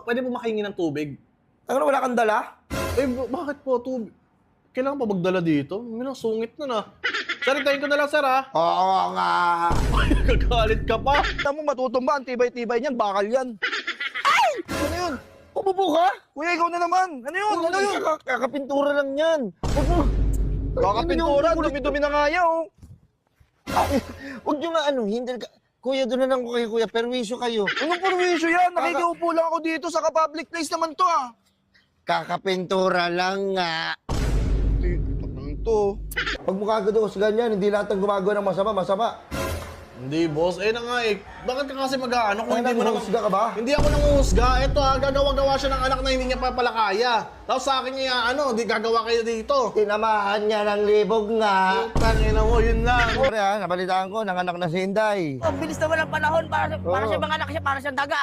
Pwede po makahingi ng tubig? Ano, wala kang dala? Eh, bakit po tubig? Kailangan pa magdala dito? Sungit na. Sir, hintayin ko na lang, sir, ha? Oo nga. Gagalit ka pa. Tama mo, matutumba. Ang tibay-tibay niyan. Bakal yan. Ay! Ano yun? Umupo ka? Kuya, ikaw na naman. Ano yun? Ano yun? Kakapintura lang yan. Upo. Kakapintura. Dumi-dumi na nga yan, oh. Huwag nyo nga hindi ka. Kuya, doon na lang ko kayo, kuya. Perwisyo kayo. Anong perwisyo yan? Nakikiupo lang ako dito sa public place naman to, ah. Kakapintura lang nga. Ano to? Pag mukha ka doon ganyan, hindi lahat ng gumagawa ng masama. Hindi, boss. Na nga eh. Bakit ka kasi mag-ano kung hindi mo naman... Nanghusga ka ba? Hindi ako nanguhusga. Eto ha, gagawa-gawa siya ng anak na hindi niya pa pala kaya. Tapos sa akin niya, hindi gagawa kayo dito. Tinamaan niya ng libog nga. Tangina mo, yun lang. Siyempre ha, nabalitaan ko, nanganak na si Inday. Ang bilis naman ng panahon para sa mga anak siya, para siyang daga.